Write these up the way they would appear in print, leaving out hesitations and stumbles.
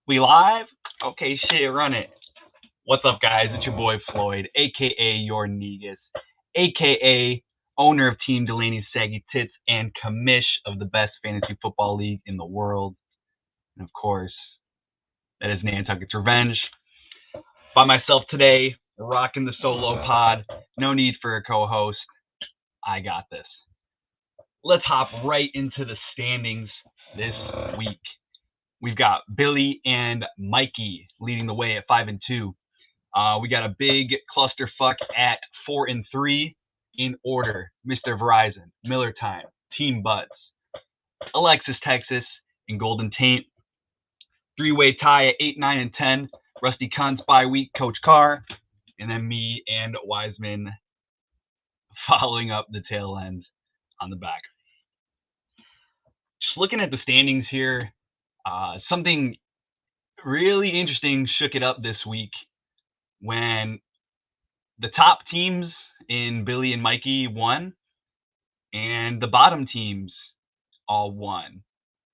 We live? Okay, shit, run it. What's up, guys? It's your boy Floyd, aka your Negus, aka owner of Team Delaney's Saggy Tits and commish of the best fantasy football league in the world. And of course, that is Nantucket's Revenge. By myself today, rocking the solo pod. No need for a co-host. I got this. Let's hop right into the standings this week. We've got Billy and Mikey leading the way at 5-2. We got a big clusterfuck at 4-3 in order. Mr. Verizon, Miller Time, Team Buds, Alexis Texas, and Golden Taint. Three-way tie at 8, 9, and 10. Rusty Cunts by week, Coach Carr, and then me and Wiseman following up the tail end on the back. Just looking at the standings here, something really interesting shook it up this week when the top teams in Billy and Mikey won and the bottom teams all won,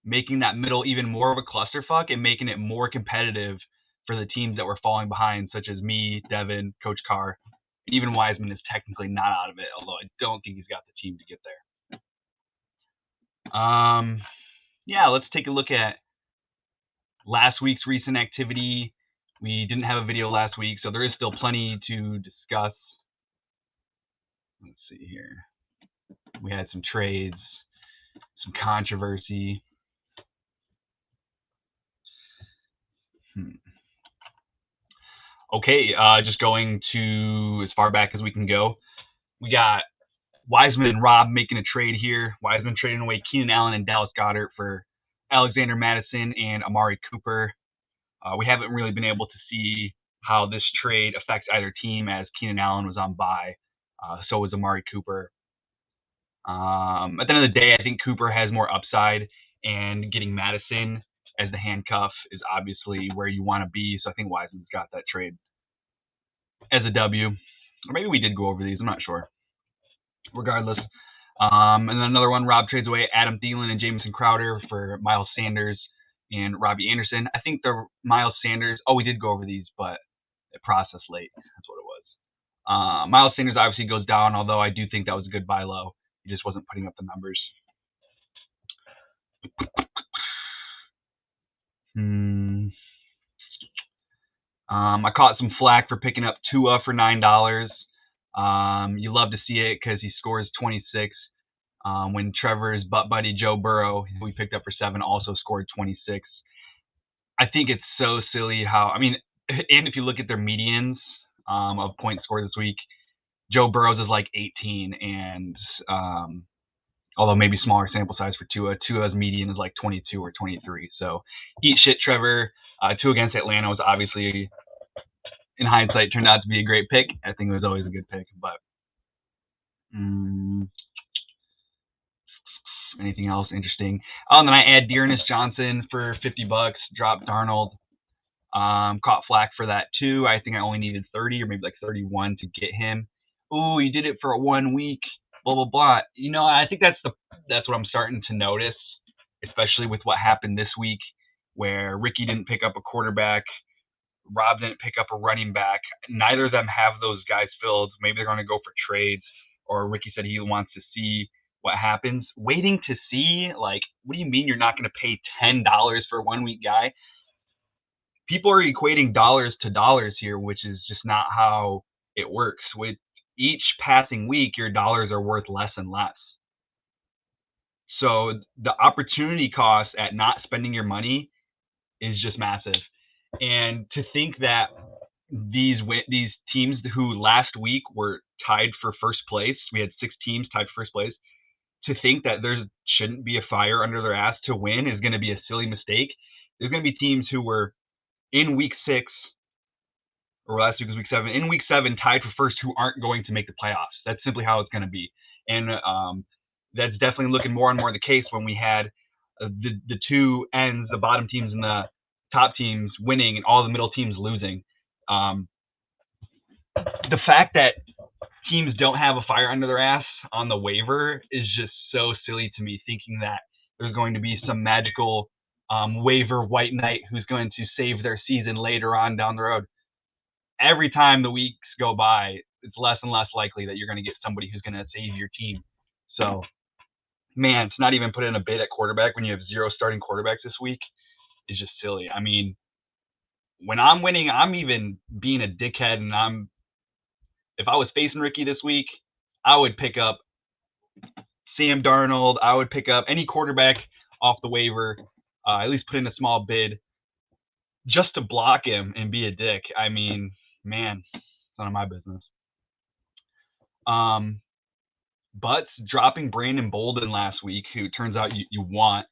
making that middle even more of a clusterfuck and making it more competitive for the teams that were falling behind, such as me, Devin, Coach Carr. Even Wiseman is technically not out of it, although I don't think he's got the team to get there. Yeah, let's take a look at last week's recent activity. We didn't have a video last week, so there is still plenty to discuss. Let's see here. We had some trades, some controversy. Okay, just going to as far back as we can go. We got Wiseman and Rob making a trade here. Wiseman trading away Keenan Allen and Dallas Goedert for Alexander Madison and Amari Cooper. We haven't really been able to see how this trade affects either team, as Keenan Allen was on bye. So was Amari Cooper. At the end of the day, I think Cooper has more upside, and getting Madison as the handcuff is obviously where you want to be. So I think Wiseman's got that trade as a W. Or maybe we did go over these. I'm not sure. Regardless. And then another one, Rob trades away Adam Thielen and Jamison Crowder for Miles Sanders and Robbie Anderson. I think the Miles Sanders, we did go over these, but it processed late. That's what it was. Miles Sanders obviously goes down, although I do think that was a good buy low. He just wasn't putting up the numbers. I caught some flack for picking up Tua for $9. You love to see it because he scores 26. When Trevor's butt buddy Joe Burrow, who we picked up for 7, also scored 26. I think it's so silly how, and if you look at their medians of points scored this week, Joe Burrow's is like 18, and although maybe smaller sample size for Tua, Tua's median is like 22 or 23. So eat shit, Trevor. Tua against Atlanta was obviously, in hindsight, turned out to be a great pick. I think it was always a good pick, but anything else interesting? And then I add Dearness Johnson for $50, dropped Darnold. Caught flack for that too. I think I only needed 30 or maybe like 31 to get him. Ooh, you did it for 1 week. Blah blah blah. I think that's what I'm starting to notice, especially with what happened this week, where Ricky didn't pick up a quarterback, Rob didn't pick up a running back. Neither of them have those guys filled. Maybe they're going to go for trades, or Ricky said he wants to see what happens. Waiting to see, like, what do you mean you're not going to pay $10 for a 1 week guy? People are equating dollars to dollars here, which is just not how it works. With each passing week, your dollars are worth less and less. So the opportunity cost at not spending your money is just massive. And to think that these teams who last week were tied for first place, we had 6 teams tied for first place, to think that there shouldn't be a fire under their ass to win is going to be a silly mistake. There's going to be teams who were in week 6, or last week was week 7, in week 7 tied for first who aren't going to make the playoffs. That's simply how it's going to be. And that's definitely looking more and more the case when we had the two ends, the bottom teams and the top teams winning and all the middle teams losing. The fact that teams don't have a fire under their ass on the waiver is just so silly to me, thinking that there's going to be some magical waiver white knight who's going to save their season later on down the road. Every time the weeks go by, it's less and less likely that you're going to get somebody who's going to save your team. So, man, it's not even put in a bid at quarterback when you have 0 starting quarterbacks this week is just silly. I mean, when I'm winning, I'm even being a dickhead, and if I was facing Ricky this week, I would pick up Sam Darnold. I would pick up any quarterback off the waiver, at least put in a small bid just to block him and be a dick. I mean, man, it's none of my business. But dropping Brandon Bolden last week, who turns out you want.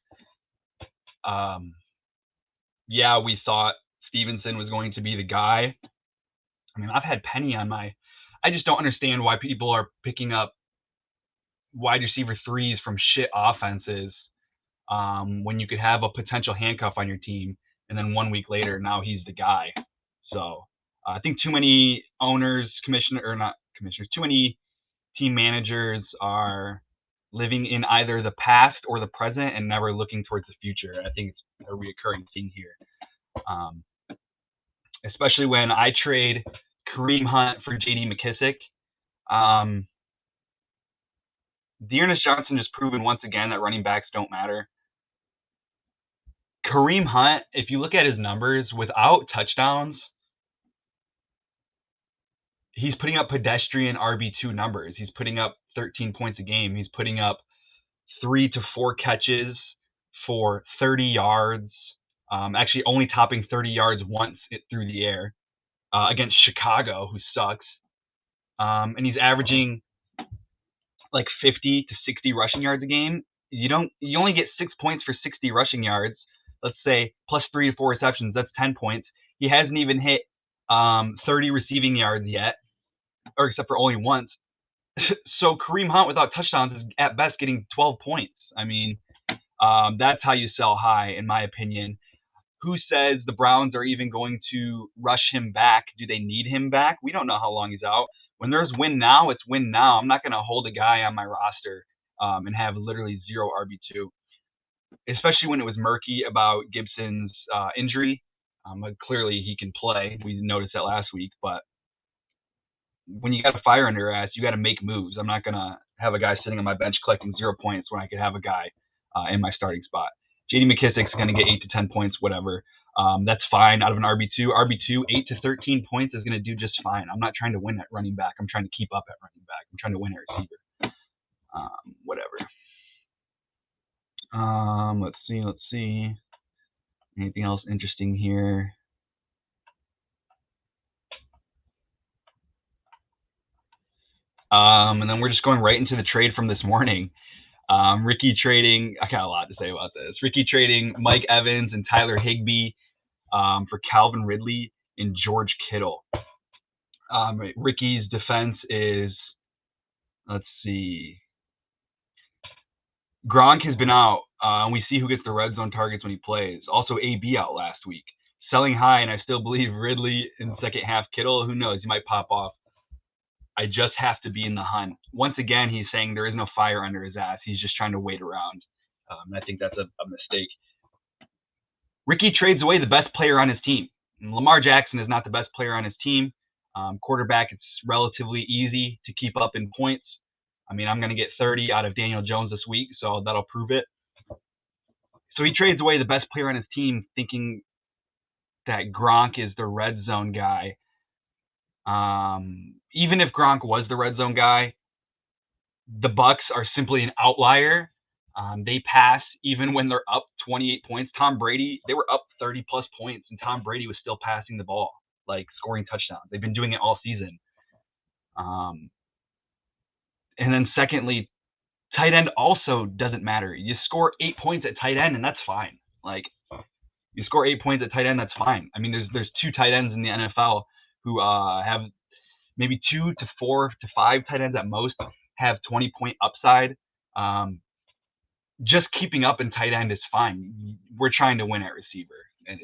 Yeah, we thought Stevenson was going to be the guy. I mean, I've had Penny on my. I just don't understand why people are picking up wide receiver 3s from shit offenses when you could have a potential handcuff on your team, and then 1 week later, now he's the guy. So I think too many owners, too many team managers are living in either the past or the present and never looking towards the future. I think it's a reoccurring thing here. Especially when I trade Kareem Hunt for J.D. McKissick. Dearness Johnson just proven once again that running backs don't matter. Kareem Hunt, if you look at his numbers, without touchdowns, he's putting up pedestrian RB2 numbers. He's putting up 13 points a game. He's putting up 3 to 4 catches for 30 yards, actually only topping 30 yards once through the air against Chicago, who sucks. And he's averaging like 50 to 60 rushing yards a game. You only get 6 points for 60 rushing yards. Let's say plus 3 to 4 receptions. That's 10 points. He hasn't even hit 30 receiving yards yet, or except for only once. So Kareem Hunt without touchdowns is at best getting 12 points. I mean, that's how you sell high, in my opinion. Who says the Browns are even going to rush him back? Do they need him back? We don't know how long he's out. When there's win now, it's win now. I'm not going to hold a guy on my roster and have literally 0 RB2, especially when it was murky about Gibson's injury. Clearly, he can play. We noticed that last week. But when you got a fire under your ass, you got to make moves. I'm not going to have a guy sitting on my bench collecting 0 points when I could have a guy in my starting spot. J.D. McKissick's going to get 8 to 10 points, whatever. That's fine out of an RB2. RB2, 8 to 13 points is going to do just fine. I'm not trying to win at running back. I'm trying to keep up at running back. I'm trying to win at receiver. Whatever. Let's see. Anything else interesting here? And then we're just going right into the trade from this morning. Ricky trading, I got a lot to say about this. Ricky trading Mike Evans and Tyler Higbee for Calvin Ridley and George Kittle. Ricky's defense is, let's see. Gronk has been out. And we see who gets the red zone targets when he plays. Also, AB out last week. Selling high, and I still believe Ridley in the second half. Kittle, who knows? He might pop off. I just have to be in the hunt. Once again, he's saying there is no fire under his ass. He's just trying to wait around. And I think that's a mistake. Ricky trades away the best player on his team. And Lamar Jackson is not the best player on his team. Quarterback, it's relatively easy to keep up in points. I mean, I'm going to get 30 out of Daniel Jones this week, so that'll prove it. So he trades away the best player on his team, thinking that Gronk is the red zone guy. Even if Gronk was the red zone guy, the Bucks are simply an outlier. They pass even when they're up 28 points. Tom Brady, they were up 30 plus points, and Tom Brady was still passing the ball, like scoring touchdowns. They've been doing it all season. And then secondly, tight end also doesn't matter. You score 8 points at tight end, and that's fine. Like, you score 8 points at tight end, that's fine. I mean, there's 2 tight ends in the NFL who have maybe 2 to 4 to 5 tight ends at most have 20-point upside. Just keeping up in tight end is fine. We're trying to win at receiver, and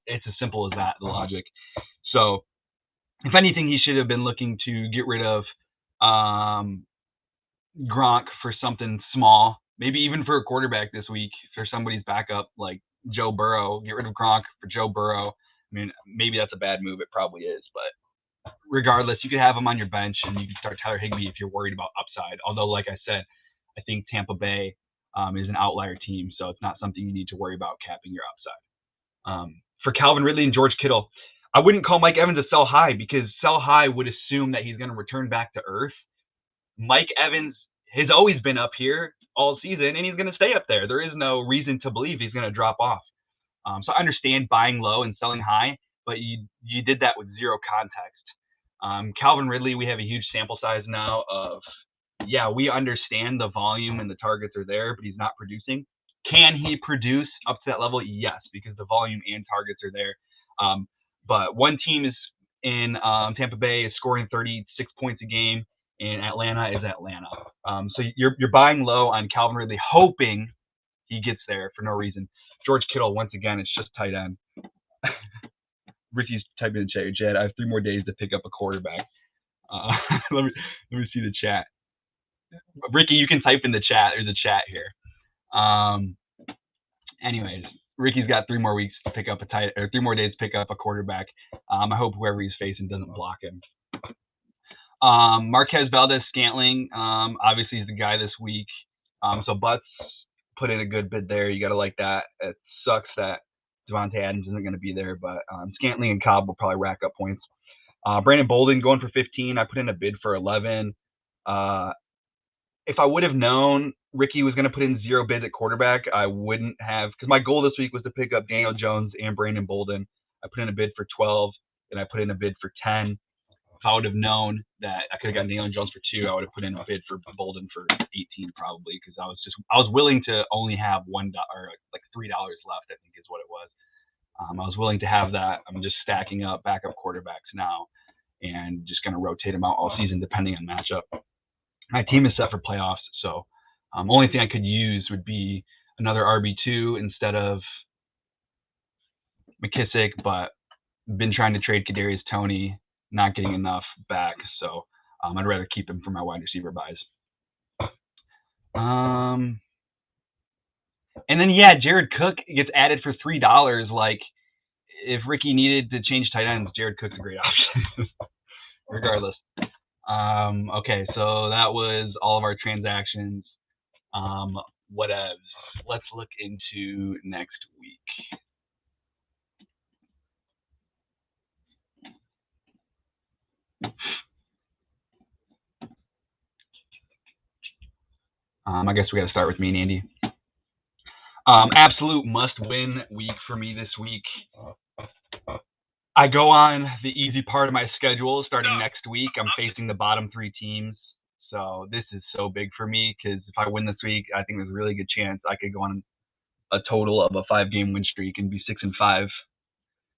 it's as simple as that, the logic. So, if anything, he should have been looking to get rid of Gronk for something small, maybe even for a quarterback this week, for somebody's backup like Joe Burrow. Get rid of Gronk for Joe Burrow. I mean, maybe that's a bad move. It probably is, but regardless, you could have him on your bench and you can start Tyler Higbee if you're worried about upside. Although, like I said, I think Tampa Bay is an outlier team, so it's not something you need to worry about capping your upside. For Calvin Ridley and George Kittle, I wouldn't call Mike Evans a sell high, because sell high would assume that he's going to return back to earth. Mike Evans has always been up here all season, and he's going to stay up there. There is no reason to believe he's going to drop off. So I understand buying low and selling high, but you did that with zero context. Calvin Ridley, we have a huge sample size now of, yeah, we understand the volume and the targets are there, but he's not producing. Can he produce up to that level? Yes, because the volume and targets are there. But one team is in Tampa Bay is scoring 36 points a game, and Atlanta is Atlanta. So you're buying low on Calvin Ridley, hoping he gets there for no reason. George Kittle, once again, it's just tight end. Ricky's typing in the chat. Jed, I have 3 more days to pick up a quarterback. Let me see the chat. Ricky, you can type in the chat. There's a chat here. Anyways, Ricky's got 3 more weeks to pick up 3 more days to pick up a quarterback. I hope whoever he's facing doesn't block him. Marquez Valdez-Scantling, obviously he's the guy this week. So Butts put in a good bid there. You got to like that. It sucks that Devontae Adams isn't going to be there, but Scantling and Cobb will probably rack up points. Brandon Bolden going for 15. I put in a bid for 11. If I would have known Ricky was going to put in 0 bids at quarterback, I wouldn't have, because my goal this week was to pick up Daniel Jones and Brandon Bolden. I put in a bid for 12, and I put in a bid for 10. If I would have known that I could have gotten Daniel Jones for 2, I would have put in a bid for Bolden for 18 probably, because I was willing to only have $1 or like $3 left, I think is what it was. I was willing to have that. I'm just stacking up backup quarterbacks now and just going to rotate them out all season depending on matchup. My team is set for playoffs, so only thing I could use would be another RB2 instead of McKissick, but been trying to trade Kadarius Toney, not getting enough back, so I'd rather keep him for my wide receiver buys. And then, yeah, Jared Cook gets added for $3. Like, if Ricky needed to change tight ends, Jared Cook's a great option, regardless. Okay, so that was all of our transactions. Whatevs. Let's look into next week. I guess we got to start with me and Andy. Absolute must-win week for me this week. I go on the easy part of my schedule starting next week. I'm facing the bottom 3 teams. So this is so big for me, because if I win this week, I think there's a really good chance I could go on a total of a 5-game win streak and be 6-5.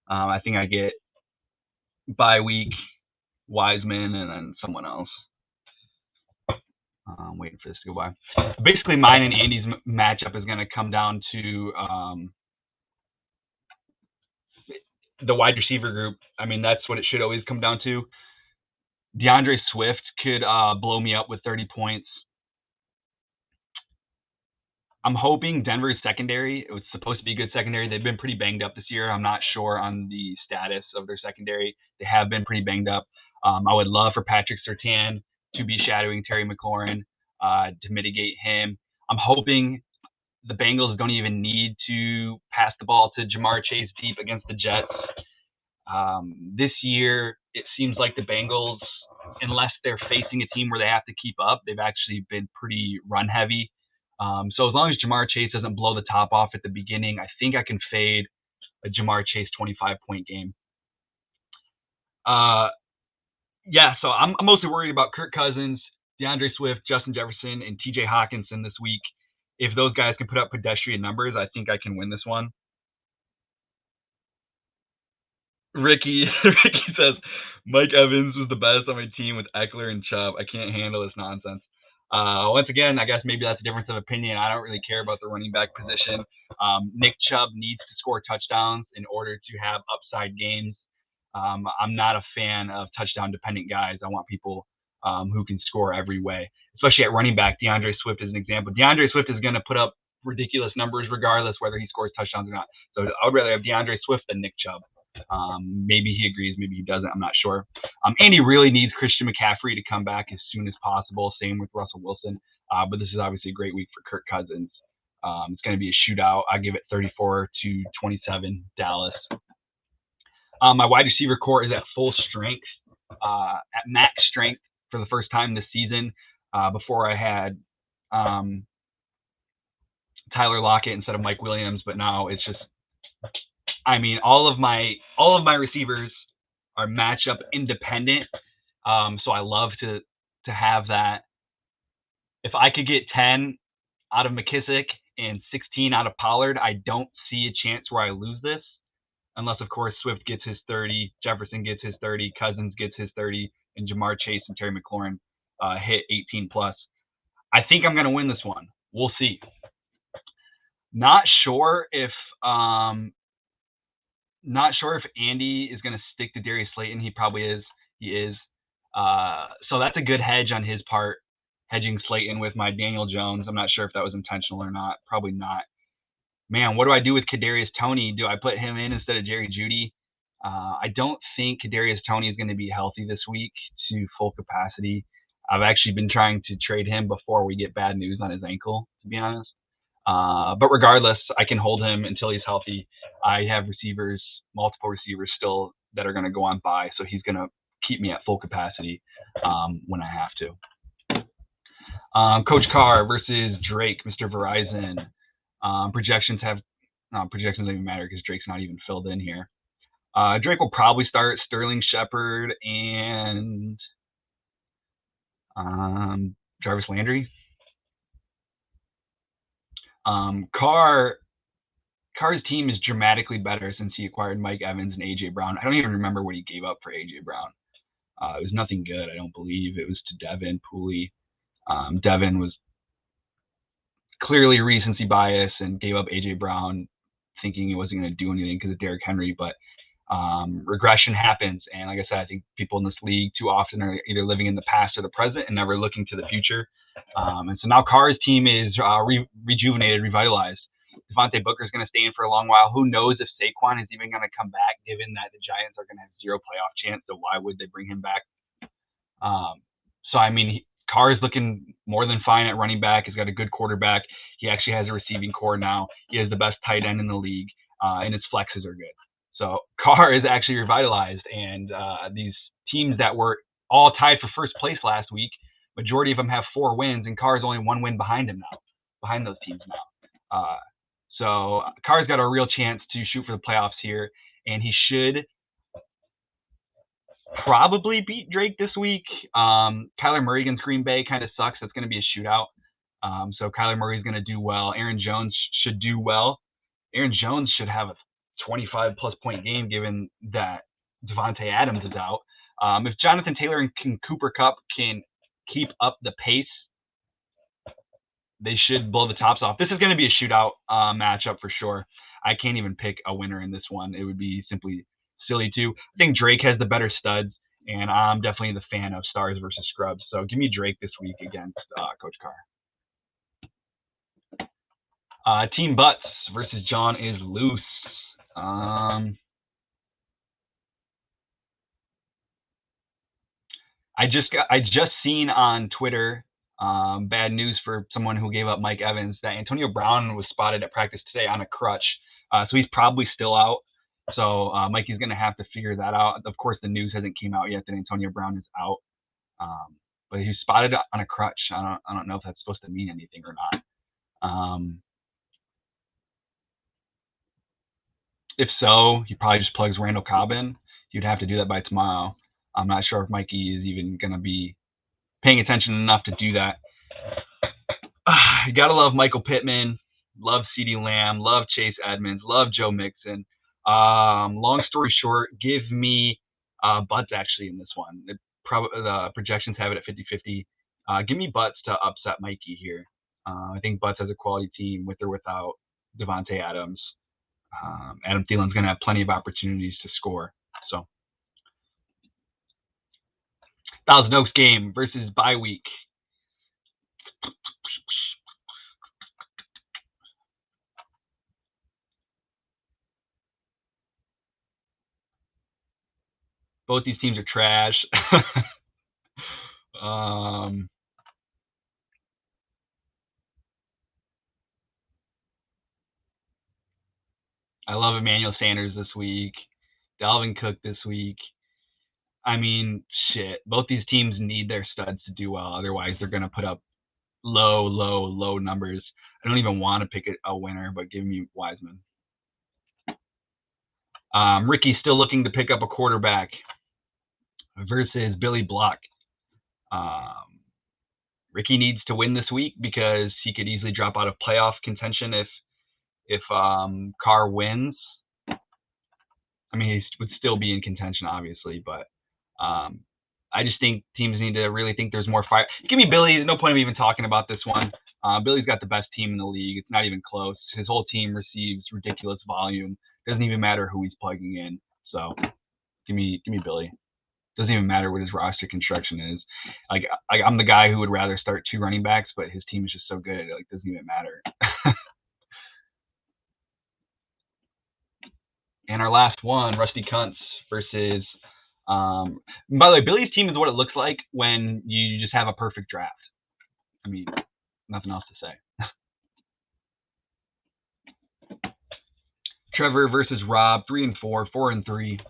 I think I get bye week, Wiseman, and then someone else. I'm waiting for this to go by. Basically, mine and Andy's matchup is going to come down to the wide receiver group. I mean, that's what it should always come down to. DeAndre Swift could blow me up with 30 points. I'm hoping Denver's secondary, it was supposed to be a good secondary. They've been pretty banged up this year. I'm not sure on the status of their secondary. They have been pretty banged up. I would love for Patrick Surtain to be shadowing Terry McLaurin to mitigate him. I'm hoping the Bengals don't even need to pass the ball to Jamar Chase deep against the Jets. This year, it seems like the Bengals, unless they're facing a team where they have to keep up, they've actually been pretty run heavy. So as long as Jamar Chase doesn't blow the top off at the beginning, I think I can fade a Jamar Chase 25-point game. Yeah, so I'm mostly worried about Kirk Cousins, DeAndre Swift, Justin Jefferson, and TJ Hawkinson this week. If those guys can put up pedestrian numbers, I think I can win this one. Ricky says, Mike Evans was the best on my team with Eckler and Chubb. I can't handle this nonsense. Once again, I guess maybe that's a difference of opinion. I don't really care about the running back position. Nick Chubb needs to score touchdowns in order to have upside games. I'm not a fan of touchdown-dependent guys. I want people who can score every way, especially at running back. DeAndre Swift is an example. DeAndre Swift is going to put up ridiculous numbers regardless whether he scores touchdowns or not. So I would rather have DeAndre Swift than Nick Chubb. Maybe he agrees, maybe he doesn't. I'm not sure. And he really needs Christian McCaffrey to come back as soon as possible. Same with Russell Wilson. But this is obviously a great week for Kirk Cousins. It's going to be a shootout. I give it 34-27 Dallas. My wide receiver core is at full strength, at max strength for the first time this season. Before I had Tyler Lockett instead of Mike Williams, but now it's just, I mean, all of my receivers are matchup independent. So I love to have that. If I could get 10 out of McKissick and 16 out of Pollard, I don't see a chance where I lose this. Unless, of course, Swift gets his 30, Jefferson gets his 30, Cousins gets his 30, and Jamar Chase and Terry McLaurin hit 18 plus. I think I'm going to win this one. We'll see. Not sure if Andy is going to stick to Darius Slayton. He probably is. He is. So that's a good hedge on his part, hedging Slayton with my Daniel Jones. I'm not sure if that was intentional or not. Probably not. Man, what do I do with Kadarius Toney? Do I put him in instead of Jerry Jeudy? I don't think Kadarius Toney is going to be healthy this week to full capacity. I've actually been trying to trade him before we get bad news on his ankle, to be honest. But regardless, I can hold him until he's healthy. I have multiple receivers still that are going to go on bye, so he's going to keep me at full capacity when I have to. Coach Carr versus Drake, Mr. Verizon. Projections don't even matter because Drake's not even filled in here. Drake will probably start Sterling Shepard and Jarvis Landry. Carr's team is dramatically better since he acquired Mike Evans and A.J. Brown. I don't even remember what he gave up for A.J. Brown. It was nothing good, I don't believe. It was to Devin Pooley. Devin was clearly recency bias and gave up A.J. Brown thinking he wasn't going to do anything because of Derrick Henry. But regression happens. And like I said, I think people in this league too often are either living in the past or the present and never looking to the future. And so now Carr's team is rejuvenated, revitalized. Devontae Booker is going to stay in for a long while. Who knows if Saquon is even going to come back, given that the Giants are going to have zero playoff chance. So why would they bring him back? So, I mean, Carr is looking more than fine at running back. He's got a good quarterback. He actually has a receiving core now. He has the best tight end in the league, and his flexes are good. So Carr is actually revitalized, and these teams that were all tied for first place last week, majority of them have 4 wins, and Carr is only 1 win behind those teams now. So Carr's got a real chance to shoot for the playoffs here, and he should probably beat Drake this week. Kyler Murray against Green Bay kind of sucks. It's going to be a shootout. So Kyler Murray is going to do well. Aaron Jones should do well. Aaron Jones should have a 25-plus point game given that Devontae Adams is out. If Jonathan Taylor and Cooper Kupp can keep up the pace, they should blow the tops off. This is going to be a shootout matchup for sure. I can't even pick a winner in this one. It would be simply silly to. I think Drake has the better studs, and I'm definitely the fan of stars versus scrubs. So give me Drake this week against Coach Carr. Team Butts versus John is loose. I just seen on Twitter bad news for someone who gave up Mike Evans that Antonio Brown was spotted at practice today on a crutch. So he's probably still out. So Mikey's going to have to figure that out. Of course, the news hasn't came out yet that Antonio Brown is out. But he's spotted on a crutch. I don't know if that's supposed to mean anything or not. If so, he probably just plugs Randall Cobb in. You'd have to do that by tomorrow. I'm not sure if Mikey is even going to be paying attention enough to do that. You got to love Michael Pittman, love CeeDee Lamb, love Chase Edmonds, love Joe Mixon. Long story short, give me Butts actually in this one. The projections have it at 50-50. Give me Butts to upset Mikey here. I think Butts has a quality team with or without Devontae Adams. Adam Thielen's going to have plenty of opportunities to score. So Thousand Oaks game versus bye week. Both these teams are trash. I love Emmanuel Sanders this week. Dalvin Cook this week. I mean, shit. Both these teams need their studs to do well. Otherwise, they're going to put up low numbers. I don't even want to pick a winner, but give me Wiseman. Ricky's still looking to pick up a quarterback versus Billy Block. Ricky needs to win this week because he could easily drop out of playoff contention if Carr wins. I mean, he would still be in contention, obviously, but I just think teams need to really think there's more fire. Give me Billy. There's no point of even talking about this one. Billy's got the best team in the league. It's not even close. His whole team receives ridiculous volume. Doesn't even matter who he's plugging in. So give me Billy. Doesn't even matter what his roster construction is. Like I'm the guy who would rather start 2 running backs, but his team is just so good. Like doesn't even matter. And our last one, Rusty Kuntz versus. By the way, Billy's team is what it looks like when you just have a perfect draft. I mean, nothing else to say. Trevor versus Rob, 3-4, 4-3.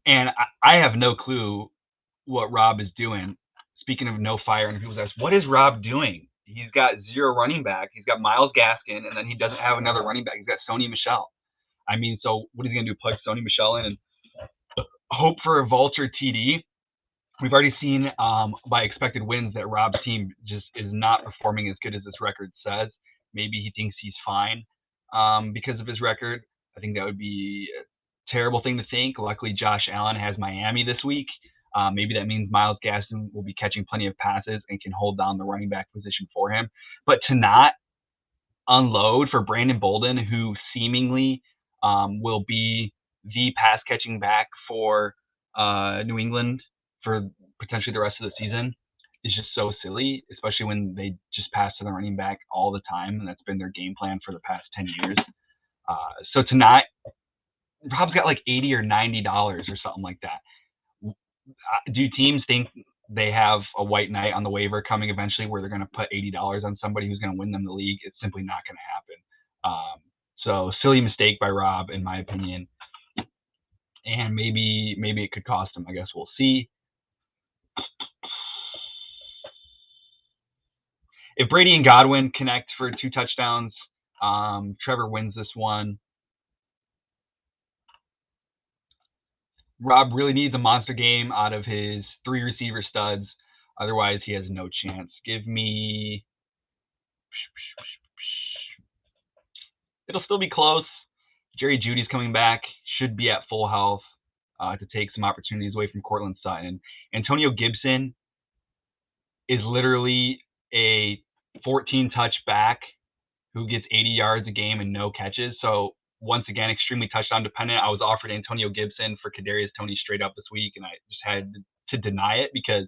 And I have no clue what Rob is doing. Speaking of no fire, and people ask, what is Rob doing? He's got 0 running back. He's got Myles Gaskin, and then he doesn't have another running back. He's got Sony Michel. I mean, so what is he going to do? Plug Sony Michel in and hope for a vulture TD? We've already seen by expected wins that Rob's team just is not performing as good as this record says. Maybe he thinks he's fine because of his record. I think that would be a terrible thing to think. Luckily, Josh Allen has Miami this week. Maybe that means Myles Gaskin will be catching plenty of passes and can hold down the running back position for him. But to not unload for Brandon Bolden, who seemingly will be the pass catching back for New England for potentially the rest of the season, is just so silly, especially when they just pass to the running back all the time, and that's been their game plan for the past 10 years. So tonight, Rob's got like $80 or $90 or something like that. Do teams think they have a white knight on the waiver coming eventually where they're going to put $80 on somebody who's going to win them the league? It's simply not going to happen. So silly mistake by Rob, in my opinion. And maybe it could cost him. I guess we'll see. If Brady and Godwin connect for 2 touchdowns, Trevor wins this one. Rob really needs a monster game out of his 3 receiver studs. Otherwise, he has no chance. Give me... It'll still be close. Jerry Jeudy's coming back. Should be at full health to take some opportunities away from Cortland Sutton. Antonio Gibson is literally a 14-touch back who gets 80 yards a game and no catches. So once again, extremely touchdown dependent. I was offered Antonio Gibson for Kadarius Toney straight up this week, and I just had to deny it because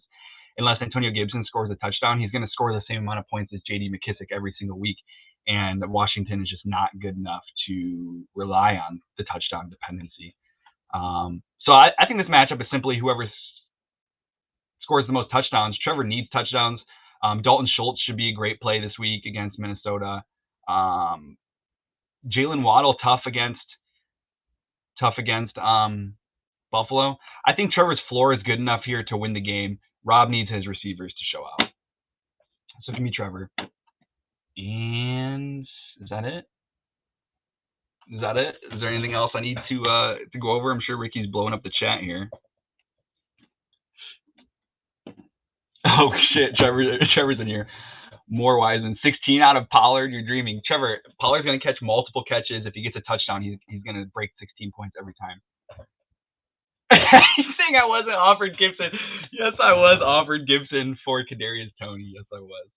unless Antonio Gibson scores a touchdown, he's going to score the same amount of points as J.D. McKissic every single week. And Washington is just not good enough to rely on the touchdown dependency. So I think this matchup is simply whoever scores the most touchdowns. Trevor needs touchdowns. Dalton Schultz should be a great play this week against Minnesota. Jalen Waddle tough against Buffalo. I think Trevor's floor is good enough here to win the game. Rob needs his receivers to show out. So give me Trevor. And is that it? Is there anything else I need to go over? I'm sure Ricky's blowing up the chat here. Oh shit, Trevor's in here. More wise than 16 out of Pollard. You're dreaming. Trevor, Pollard's going to catch multiple catches. If he gets a touchdown, he's going to break 16 points every time. He's saying I wasn't offered Gibson. Yes, I was offered Gibson for Kadarius Toney. Yes, I was.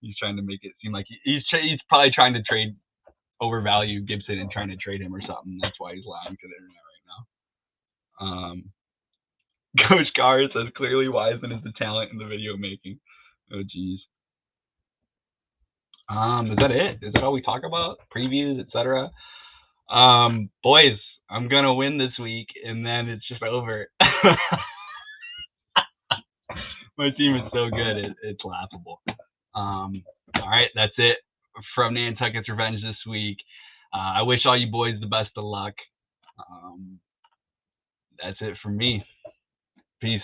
He's trying to make it seem like he's probably trying to overvalue Gibson and trying to trade him or something. That's why he's lying to the internet right now. Coach Carr says clearly Wiseman is the talent in the video making. Oh geez. Is that it? Is that all we talk about? Previews, etc. Boys, I'm gonna win this week, and then it's just over. My team is so good, it's laughable. All right, that's it from Nantucket's Revenge this week. I wish all you boys the best of luck. That's it from me. Peace.